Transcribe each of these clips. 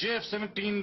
JF-17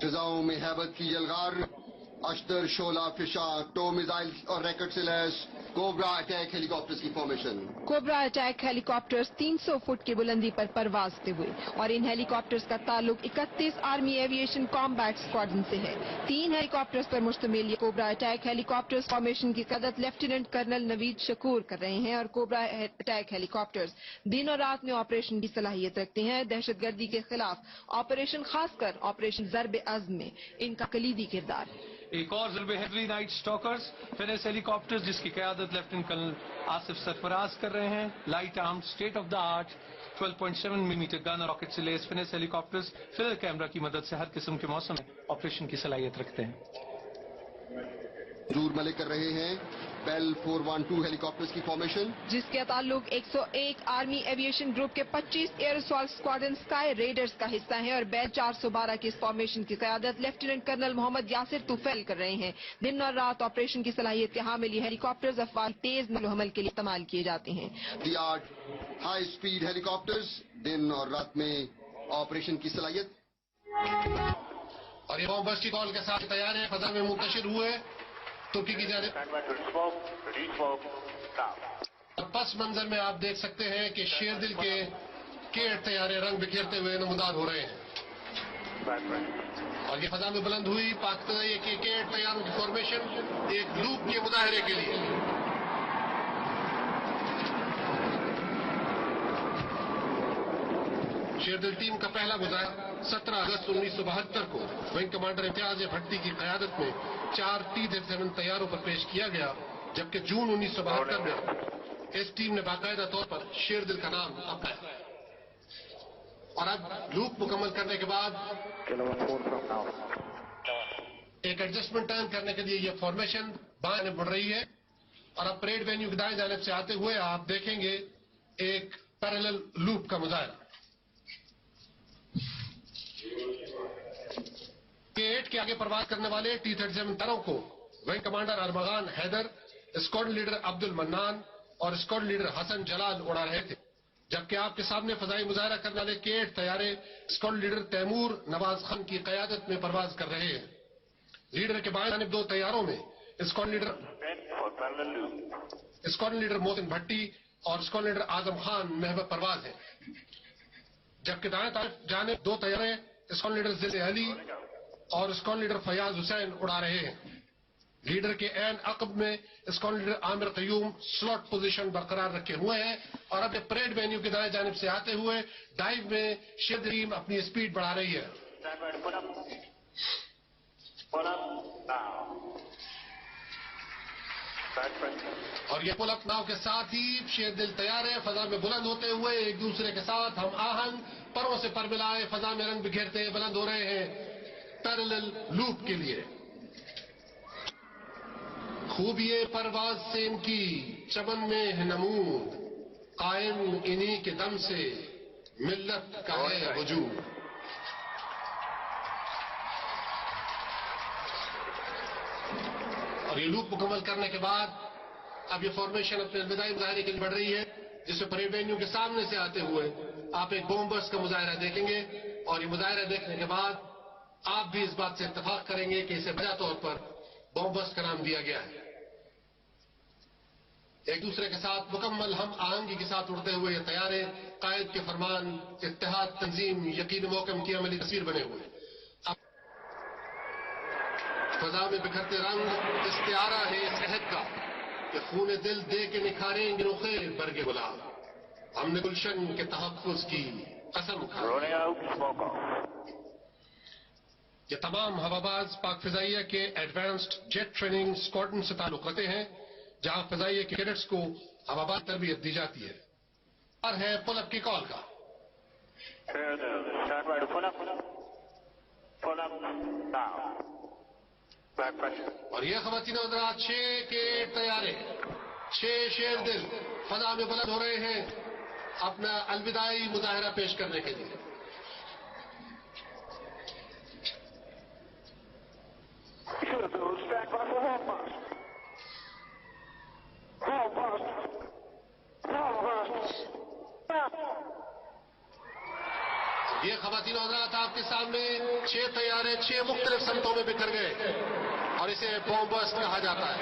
فضاؤں میں ہیبت کی یلغار، اشتر، شعلہ فشاں، ٹو میزائل اور ریکٹ سے لیس کوبرا اٹیک ہیلی کاپٹرز کی فارمیشن۔ کوبرا اٹیک ہیلی کاپٹرز 300 فٹ کی بلندی پر پرواز کرتے ہوئے، اور ان ہیلی کاپٹرز کا تعلق 31 آرمی ایویشن کامبیٹ اسکواڈرن سے ہے۔ 3 ہیلی کاپٹرز پر مشتمل یہ کوبرا اٹیک ہیلی کاپٹرز فارمیشن کی قیادت لیفٹیننٹ کرنل نوید شکور کر رہے ہیں، اور کوبرا اٹیک ہیلی کاپٹرز دن اور رات میں آپریشن کی صلاحیت رکھتے ہیں۔ دہشت گردی کے خلاف آپریشن، خاص کر آپریشن ضرب عزم میں ان کا کلیدی کردار ہے۔ ایک اور ضرب ہیوی نائٹ اسٹاکرز فینس ہیلی کاپٹرز، جس کی قیادت لیفٹیننٹ کرنل آصف سرفراز کر رہے ہیں، light armed state of the art 12.7 ملی میٹر گن اور راکٹ سے لیس فینس ہیلی کاپٹرز فلر کیمرہ کی مدد سے ہر قسم کے موسم میں آپریشن کی صلاحیت رکھتے ہیں۔ حضور ملک کر رہے ہیں بیل 412 ہیلی کاپٹرز کی فارمیشن، جس کا تعلق 101 آرمی ایویشن گروپ کے 25 air assault squadron sky raiders کا حصہ ہے، اور بیل 412 کی اس فارمیشن کی قیادت لیفٹیننٹ کرنل محمد یاسر طفیل کر رہے ہیں۔ دن اور رات آپریشن کی صلاحیت کے حامل یہ ہیلی کاپٹرز افواج تیز نقل و حمل کے لیے استعمال کیے جاتے ہیں۔ The art high speed helicopters دن اور رات میں آپریشن کی صلاحیت۔ اور یہ بمبرز کی کال کے ساتھ تیار ہیں، فضا میں منتشر ہوئے ترکی کی جانب۔ پس منظر میں آپ دیکھ سکتے ہیں کہ شیر دل کے کیٹ طیارے رنگ بکھیرتے ہوئے نمودار ہو رہے ہیں، اور یہ فضا میں بلند ہوئی پاکستان کے کیٹ طیاروں کی فارمیشن ایک لوپ کے مظاہرے کے لیے۔ شیردل ٹیم کا پہلا مظاہرہ 17 اگست 1972 کو ونگ کمانڈر امتیاز بھٹی کی قیادت میں 4 T-37 طیاروں پر پیش کیا گیا، جبکہ جون 1972 میں اس ٹیم نے باقاعدہ طور پر شیردل کا نام اپنایا۔ اور اب لوپ مکمل کرنے کے بعد ایک ایڈجسٹمنٹ ٹرن کرنے کے لیے یہ فارمیشن بائیں جانب بڑھ رہی ہے، اور اب پریڈ وینیو کی دائیں جانب سے آتے ہوئے آپ دیکھیں گے ایک پیرالل لوپ کا مظاہرہ۔ K8 کے آگے پرواز کرنے والے T-37 طیاروں کو wing commander Armaghan Haider, squadron leader Abdul Mannan اور اسکواڈرن لیڈر حسن جلال اڑا رہے تھے، جبکہ آپ کے سامنے فضائی مظاہرہ کرنے والے K8 طیارے squadron leader Timur Nawaz Khan کی قیادت میں پرواز کر رہے ہیں۔ لیڈر کے بائیں جانب 2 طیاروں میں اسکواڈرن لیڈر محسن بھٹی اور اسکواڈرن لیڈر اعظم خان محو پرواز ہیں، جبکہ دائیں جانب 2 طیارے اسکواڈرن لیڈر ضلع علی اور اسکواڈرن لیڈر فیاض حسین اڑا رہے ہیں۔ لیڈر کے عین عقب میں اسکواڈرن لیڈر عامر قیوم سلاٹ پوزیشن برقرار رکھے ہوئے ہیں، اور اب پریڈ وینیو کے دائیں جانب سے آتے ہوئے ڈائیو میں شیردل ٹیم اپنی اسپیڈ بڑھا رہی ہے۔ اور یہ پل اپ ناؤ کے ساتھ ہی شیردل تیار ہے، فضا میں بلند ہوتے ہوئے ایک دوسرے کے ساتھ ہم آہنگ پروں سے پر ملائے فضا میں رنگ بکھیرتے بلند ہو رہے ہیں پیرالل لوپ کے لیے۔ خوبی پرواز سے ان کی چمن میں ہے نمود، قائم انہی کے دم سے ملت کا ہے وجود۔ اور یہ لوپ مکمل کرنے کے بعد اب یہ فارمیشن اپنے الوداعی مظاہرے کے لیے بڑھ رہی ہے، جس میں پریڈ وینیو کے سامنے سے آتے ہوئے آپ ایک بومبرز کا مظاہرہ دیکھیں گے، اور یہ مظاہرہ دیکھنے کے بعد آپ بھی اس بات سے اتفاق کریں گے کہ اسے بجا طور پر بومبرز کا نام دیا گیا ہے۔ ایک دوسرے کے ساتھ مکمل ہم آہنگی کے ساتھ اڑتے ہوئے یہ طیارے قائد کے فرمان، اتحاد، تنظیم، یقین محکم کی عملی تصویر بنے ہوئے۔ فضا میں بکھرتے رنگ استعارہ ہے اس عہد کا کہ خون دل دے کے نکھاریں گے رخ برگ گلاب، ہم نے گلشن کے تحفظ کی قسم کھائی۔ یہ تمام ہواباز پاک فضائیہ کے ایڈوانسڈ جیٹ ٹریننگ اسکواڈرن سے تعلق رکھتے ہیں، جہاں فضائیہ کے کیڈٹس کو ہواباز تربیت دی جاتی ہے۔ اور ہے پل اپ کی کال کا۔ اور یہ خواتین و حضرات 6 کے طیارے 6 شیر دل فضا میں بلند ہو رہے ہیں اپنا الوداعی مظاہرہ پیش کرنے کے لیے۔ یہ خواتین خواتین و حضرات آپ کے سامنے 6 طیارے 6 مختلف سمتوں میں بکھر گئے اور اسے بوم بسٹ کہا جاتا ہے.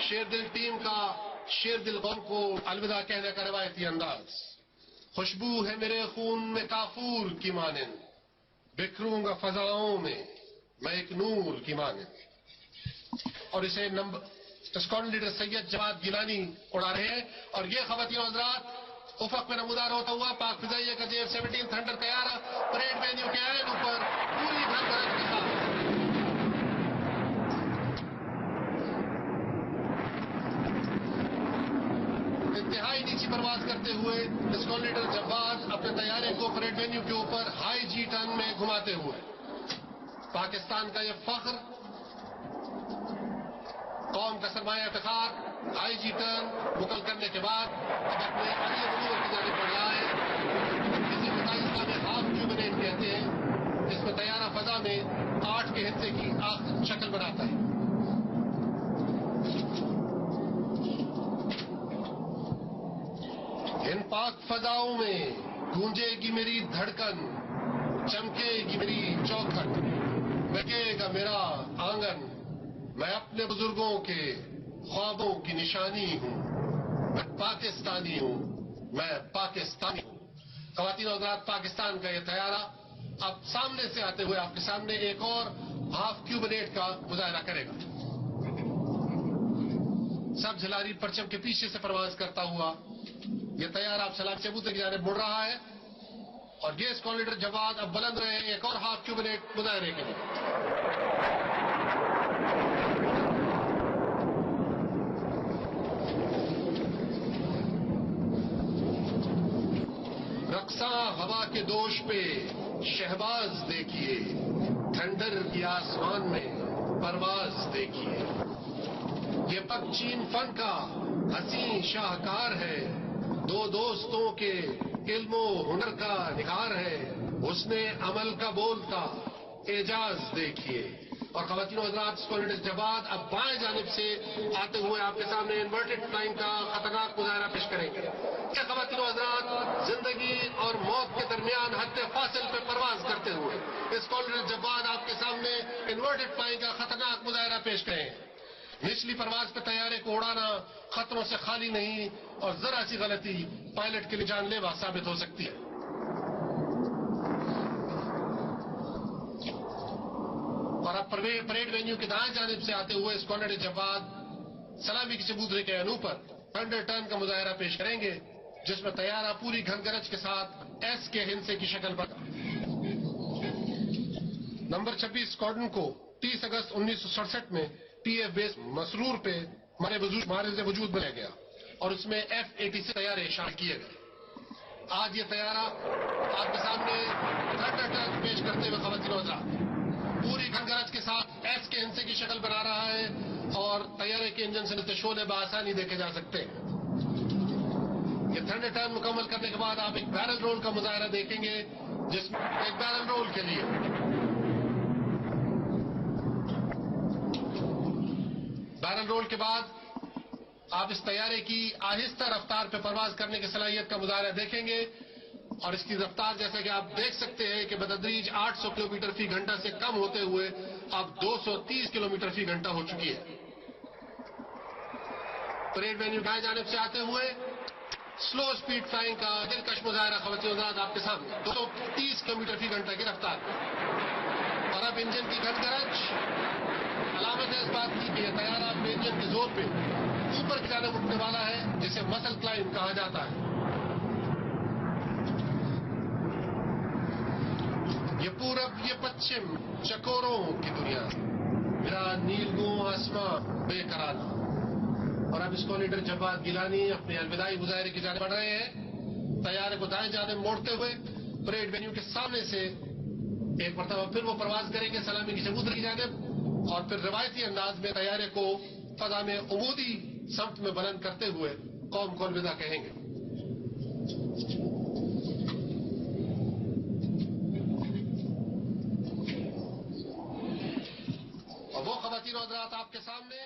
شیر دل ٹیم کا شیر دل قوم کو الوداع کہنے کا روایتی انداز. خوشبو ہے میرے خون میں کافور کی مانند, بکھروں گا فضاؤں میں میں ایک نور کی مانند. اور اسے اسکواڈرن لیڈر سید جواد گیلانی اڑا رہے ہیں. اور یہ خواتین و حضرات افق میں نمودار ہوتا ہوا پاک فضائیہ کا F-17 تھنڈر طیارہ پریڈ وینیو کے عین اوپر پوری گھر گرج کے ساتھ انتہائی نیچی پرواز کرتے ہوئے اسکواڈرن لیڈر جواد اپنے طیارے کو پریڈ وینیو کے اوپر ہائی جی ٹرن میں گھماتے ہوئے پاکستان کا یہ فخر, قوم کا سرمایہ افتخار, ہائی جی ٹرن مکمل کرنے کے بعد اب اپنے اگلے منور کی جانب بڑھ رہا ہے. کسی متعلقہ میں ہاف کیوبنیٹ کہتے ہیں, جس میں طیارہ فضا میں 8 کے حصے کی شکل بناتا ہے. ان پاک فضاؤں میں گونجے گی میری دھڑکن, چمکے گی میری چوکھٹ, بہکے گا میرا آنگن. میں اپنے بزرگوں کے خوابوں کی نشانی ہوں, میں پاکستانی ہوں, میں پاکستانی ہوں. خواتین و حضرات, پاکستان کا یہ طیارہ اب سامنے سے آتے ہوئے آپ کے سامنے ایک اور ہاف کیوبنیٹ کا مظاہرہ کرے گا. سب جھلاری پرچم کے پیچھے سے پرواز کرتا ہوا یہ طیارہ اب سلام چبوترے کی جانب مڑ رہا ہے. اور یہ اسکواڈرن لیڈر جواد اب بلند رہے ہیں ایک اور ہاف کیوبنیٹ مظاہرے کے لیے. رقصاں ہوا کے دوش پہ شہباز دیکھیے, تھنڈر کی آسمان میں پرواز دیکھیے. یہ پکچین فن کا حسین شاہکار ہے, 2 دوستوں کے علم و ہنر کا نکھار ہے. اس نے عمل کا بولتا اعجاز دیکھیے. اور خواتین و حضرات, اسکواڈرن لیڈر جواد اب بائیں جانب سے آتے ہوئے آپ کے سامنے انورٹڈ فلائنگ کا خطرناک مظاہرہ پیش کریں گے. کیا خواتین و حضرات, زندگی اور موت کے درمیان حد فاصل پہ پرواز کرتے ہوئے اسکواڈرن لیڈر جواد آپ کے سامنے انورٹڈ فلائنگ کا خطرناک مظاہرہ پیش کریں. نچلی پرواز پہ طیارے کو اڑانا خطروں سے خالی نہیں, اور ذرا سی غلطی پائلٹ کے لیے جان لیوا ثابت ہو سکتی ہے. اور اب پریڈ وینیو کے دائیں جانب سے آتے ہوئے اسکواڈرن لیڈر جواد سلامی کی چبوترے کے عین اوپر تھنڈر ٹرن کا مظاہرہ پیش کریں گے, جس میں طیارہ پوری گھن گرج کے ساتھ ایس کے ہندسے کی شکل پر. نمبر 26 اسکواڈرن کو 30 اگست 1967 میں TF بیس مسرور پہ مارز وجود بنایا گیا اور اس میں F-86 طیارے شامل کیے گئے. آج یہ طیارہ آپ کے سامنے تھنڈر ٹرن پیش کرتے ہوئے خواتین و حضرات پوری گھن گرج کے ساتھ ایس کے ہندسے کی شکل بنا رہا ہے, اور طیارے کے انجن سے نکلتے شعلے بآسانی دیکھے جا سکتے ہیں. یہ تھنڈر ٹرن مکمل کرنے کے بعد آپ ایک بیرل رول کا مظاہرہ دیکھیں گے, جس میں ایک بیرل رول کے لیے بیرل رول کے بعد آپ اس طیارے کی آہستہ رفتار پہ پرواز کرنے کی صلاحیت کا مظاہرہ دیکھیں گے. اور اس کی رفتار جیسے کہ آپ دیکھ سکتے ہیں کہ بتدریج 800 کلومیٹر فی گھنٹہ سے کم ہوتے ہوئے اب 230 کلومیٹر فی گھنٹہ ہو چکی ہے. پریڈ وینیو دائیں جانب سے آتے ہوئے سلو سپیڈ فلائنگ کا دلکش مظاہرہ خواتین و حضرات آپ کے سامنے 230 کلومیٹر فی گھنٹہ کی رفتار. اور اب انجن کی گھن گرج علامت ہے اس بات کی کہ یہ طیارہ اپنے انجن کے زور پہ اوپر کی جانب اٹھنے والا ہے, جسے مسل کلائمب کہا جاتا ہے. یہ پورب یہ پچھم چکوروں کی دنیا, میرا نیلگوں آسمان بے قرار. اور اب اسکواڈرن لیڈر جواد گیلانی اپنے الوداعی مظاہرے کی جانب بڑھ رہے ہیں. طیارے کو دائیں جانب موڑتے ہوئے پریڈ وینیو کے سامنے سے ایک مرتبہ پھر وہ پرواز کریں گے سلامی کی چبوترے کی جانب, اور پھر روایتی انداز میں طیارے کو فضا میں عمودی سمت میں بلند کرتے ہوئے قوم کو الوداع کہیں گے. اور وہ خواتین و حضرات آپ کے سامنے